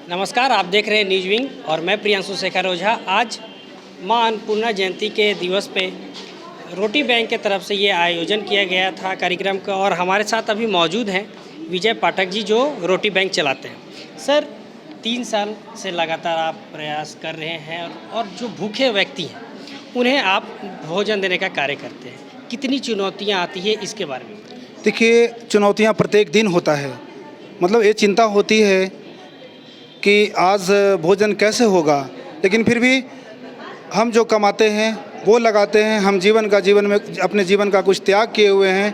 नमस्कार, आप देख रहे हैं न्यूज विंग और मैं प्रियांशु शेखर ओझा। आज मां अन्नपूर्णा जयंती के दिवस पे रोटी बैंक के तरफ से ये आयोजन किया गया था कार्यक्रम का, और हमारे साथ अभी मौजूद हैं विजय पाठक जी जो रोटी बैंक चलाते हैं। सर, 3 साल से लगातार आप प्रयास कर रहे हैं और जो भूखे व्यक्ति हैं उन्हें आप भोजन देने का कार्य करते हैं। कितनी चुनौतियाँ आती है इसके बारे में? देखिए, चुनौतियाँ प्रत्येक दिन होता है। मतलब ये चिंता होती है कि आज भोजन कैसे होगा, लेकिन फिर भी हम जो कमाते हैं वो लगाते हैं। हम अपने जीवन का कुछ त्याग किए हुए हैं,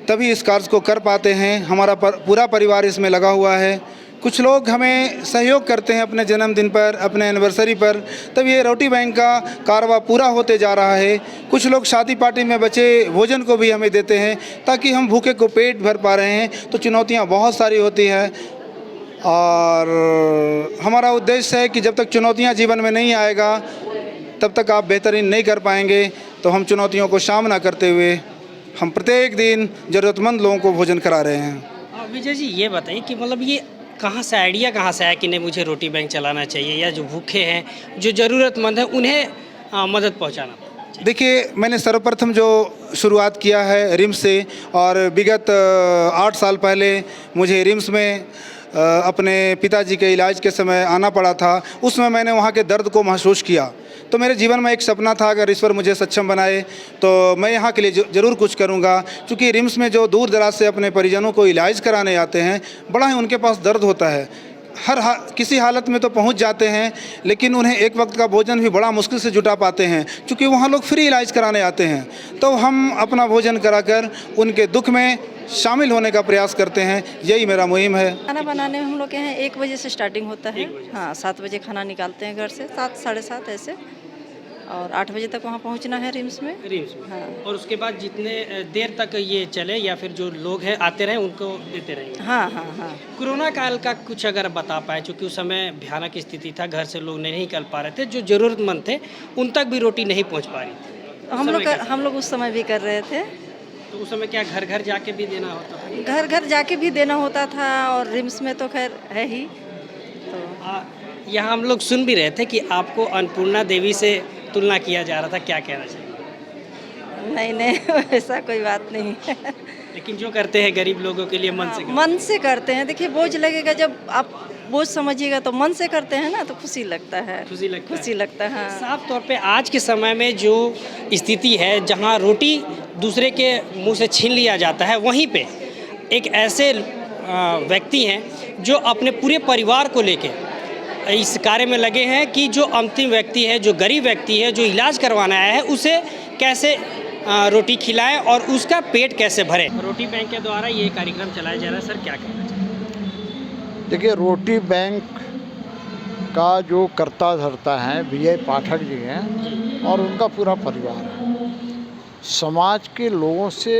तभी इस कार्य को कर पाते हैं। हमारा पूरा परिवार इसमें लगा हुआ है। कुछ लोग हमें सहयोग करते हैं अपने जन्मदिन पर, अपने एनिवर्सरी पर, तब ये रोटी बैंक का कारवा पूरा होते जा रहा है। कुछ लोग शादी पार्टी में बचे भोजन को भी हमें देते हैं ताकि हम भूखे को पेट भर पा रहे हैं। तो चुनौतियाँ बहुत सारी होती हैं और हमारा उद्देश्य है कि जब तक चुनौतियाँ जीवन में नहीं आएगा तब तक आप बेहतरीन नहीं कर पाएंगे। तो हम चुनौतियों को सामना करते हुए हम प्रत्येक दिन ज़रूरतमंद लोगों को भोजन करा रहे हैं। विजय जी, ये बताइए कि मतलब ये आइडिया कहाँ से आया कि नहीं मुझे रोटी बैंक चलाना चाहिए, या जो भूखे हैं, जो ज़रूरतमंद हैं, उन्हें मदद पहुँचाना? देखिए, मैंने सर्वप्रथम जो शुरुआत किया है रिम्स से, और विगत 8 साल पहले मुझे रिम्स में अपने पिताजी के इलाज के समय आना पड़ा था। उसमें मैंने वहाँ के दर्द को महसूस किया। तो मेरे जीवन में एक सपना था, अगर ईश्वर मुझे सक्षम बनाए तो मैं यहाँ के लिए ज़रूर कुछ करूँगा। क्योंकि रिम्स में जो दूर दराज से अपने परिजनों को इलाज कराने आते हैं, बड़ा ही उनके पास दर्द होता है। किसी हालत में तो पहुंच जाते हैं, लेकिन उन्हें एक वक्त का भोजन भी बड़ा मुश्किल से जुटा पाते हैं, क्योंकि वहाँ लोग फ्री इलाज कराने आते हैं। तो हम अपना भोजन कराकर उनके दुख में शामिल होने का प्रयास करते हैं। यही मेरा मुहिम है। खाना बनाने में हम लोग के यहाँ 1 बजे से स्टार्टिंग होता है। हाँ, 7 बजे खाना निकालते हैं घर से, 7 साढ़े 7 ऐसे, और 8 बजे तक वहाँ पहुँचना है रिम्स में। हाँ। और उसके बाद जितने देर तक ये चले या फिर जो लोग हैं आते रहें उनको देते रहेंगे। हाँ हाँ हाँ। कोरोना काल का कुछ अगर बता पाए, क्योंकि उस समय भयानक स्थिति था, घर से लोग नहीं निकल पा रहे थे, जो ज़रूरतमंद थे उन तक भी रोटी नहीं पहुँच पा रही थी। हम लोग उस समय भी कर रहे थे। तो उस समय क्या घर घर जाके भी देना होता था? घर घर जाके भी देना होता था, और रिम्स में तो खैर है ही। तो यहाँ हम लोग सुन भी रहे थे कि आपको अन्नपूर्णा देवी से तुलना किया जा रहा था, क्या कहना चाहिए? नहीं ऐसा कोई बात नहीं है। लेकिन जो करते हैं गरीब लोगों के लिए मन से करते हैं। देखिए, बोझ लगेगा, जब आप बोझ समझिएगा तो मन से करते हैं ना, तो खुशी लगता है। खुशी लगता है। साफ तौर पे आज के समय में जो स्थिति है, जहाँ रोटी दूसरे के मुंह से छीन लिया जाता है, वहीं पे एक ऐसे व्यक्ति हैं जो अपने पूरे परिवार को लेके इस कार्य में लगे हैं कि जो अंतिम व्यक्ति है, जो गरीब व्यक्ति है, जो इलाज करवाना आया है, उसे कैसे रोटी खिलाएं और उसका पेट कैसे भरे। रोटी बैंक के द्वारा ये कार्यक्रम चलाया जा रहा है। सर, क्या कहना चाहिए? देखिए, रोटी बैंक का जो कर्ता धर्ता है विजय पाठक जी हैं, और उनका पूरा परिवार है। समाज के लोगों से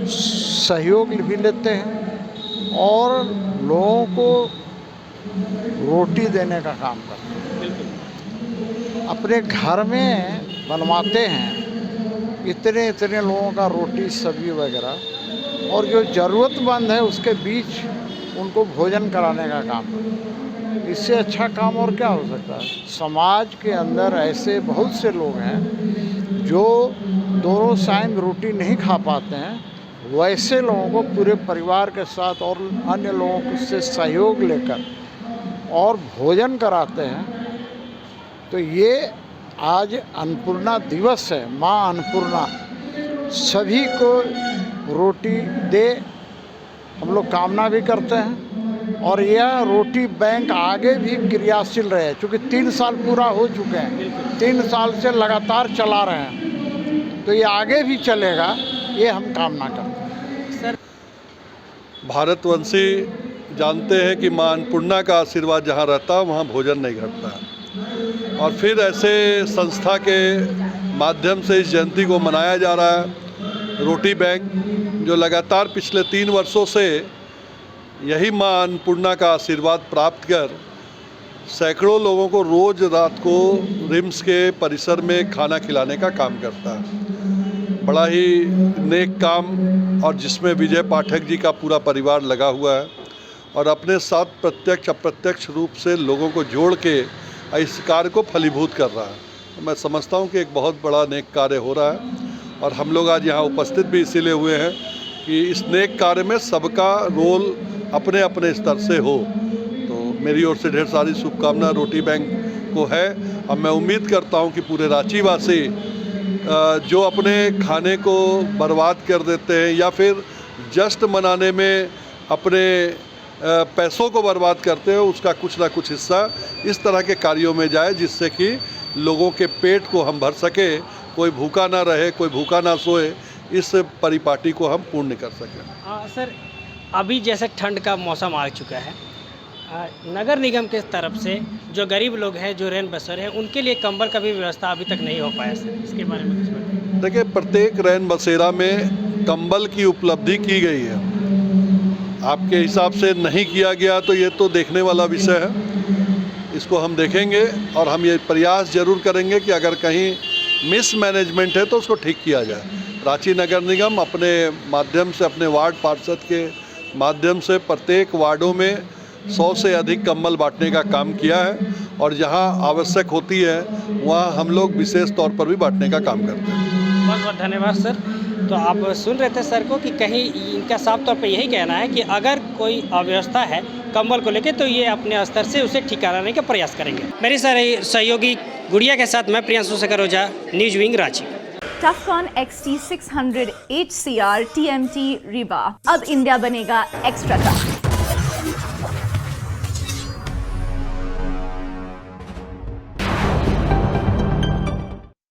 सहयोग भी लेते हैं और लोगों को रोटी देने का काम करते हैं। अपने घर में बनवाते हैं इतने लोगों का रोटी सब्जी वगैरह, और जो ज़रूरतमंद है उसके बीच उनको भोजन कराने का काम करते हैं। इससे अच्छा काम और क्या हो सकता है। समाज के अंदर ऐसे बहुत से लोग हैं जो दोनों टाइम रोटी नहीं खा पाते हैं, वैसे लोगों को पूरे परिवार के साथ और अन्य लोगों से सहयोग लेकर और भोजन कराते हैं। तो ये आज अन्नपूर्णा दिवस है। माँ अन्नपूर्णा सभी को रोटी दे, हम लोग कामना भी करते हैं। और यह रोटी बैंक आगे भी क्रियाशील रहे, क्योंकि 3 साल पूरा हो चुके हैं। 3 साल से लगातार चला रहे हैं, तो ये आगे भी चलेगा, ये हम कामना करते हैं। सर, भारतवंशी जानते हैं कि माँ अन्नपूर्णा का आशीर्वाद जहाँ रहता है वहाँ भोजन नहीं घटता, और फिर ऐसे संस्था के माध्यम से इस जयंती को मनाया जा रहा है। रोटी बैंक जो लगातार पिछले 3 वर्षों से यही माँ अन्नपूर्णा का आशीर्वाद प्राप्त कर सैकड़ों लोगों को रोज़ रात को रिम्स के परिसर में खाना खिलाने का काम करता है। बड़ा ही नेक काम, और जिसमें विजय पाठक जी का पूरा परिवार लगा हुआ है। और अपने साथ प्रत्यक्ष अप्रत्यक्ष रूप से लोगों को जोड़ के इस कार्य को फलीभूत कर रहा है। मैं समझता हूँ कि एक बहुत बड़ा नेक कार्य हो रहा है और हम लोग आज यहाँ उपस्थित भी इसीलिए हुए हैं कि इस नेक कार्य में सबका रोल अपने अपने स्तर से हो। तो मेरी ओर से ढेर सारी शुभकामना रोटी बैंक को है और मैं उम्मीद करता हूँ कि पूरे रांची वासी जो अपने खाने को बर्बाद कर देते हैं या फिर जश्न मनाने में अपने पैसों को बर्बाद करते हैं, उसका कुछ ना कुछ हिस्सा इस तरह के कार्यों में जाए जिससे कि लोगों के पेट को हम भर सके, कोई भूखा ना रहे, कोई भूखा ना सोए, इस परिपाटी को हम पूर्ण कर सकें। सर, अभी जैसे ठंड का मौसम आ चुका है, नगर निगम के तरफ से जो गरीब लोग हैं, जो रैन बसेर हैं, उनके लिए कंबल का भी व्यवस्था अभी तक नहीं हो पाया सर, इसके बारे में कुछ बताइए। देखिए, प्रत्येक रैन बसेरा में कंबल की उपलब्धि की गई है। आपके हिसाब से नहीं किया गया तो ये तो देखने वाला विषय है, इसको हम देखेंगे और हम ये प्रयास जरूर करेंगे कि अगर कहीं मिसमैनेजमेंट है तो उसको ठीक किया जाए। रांची नगर निगम अपने माध्यम से, अपने वार्ड पार्षद के माध्यम से प्रत्येक वार्डों में 100 से अधिक कंबल बांटने का काम किया है और जहां आवश्यक होती है वहां हम लोग विशेष तौर पर भी बांटने का काम करते हैं। बहुत बहुत धन्यवाद सर। तो आप सुन रहे थे सर को कि कहीं इनका साफ तौर पे यही कहना है कि अगर कोई अव्यवस्था है कंबल को लेके तो ये अपने स्तर से उसे ठीक कराने का प्रयास करेंगे। मेरी सारी सहयोगी गुड़िया के साथ मैं प्रियांशु शेखर ओझा, news wing Ranchi. टफकॉन XT600 HCR TMT Riba, अब इंडिया बनेगा एक्स्ट्रा टफ।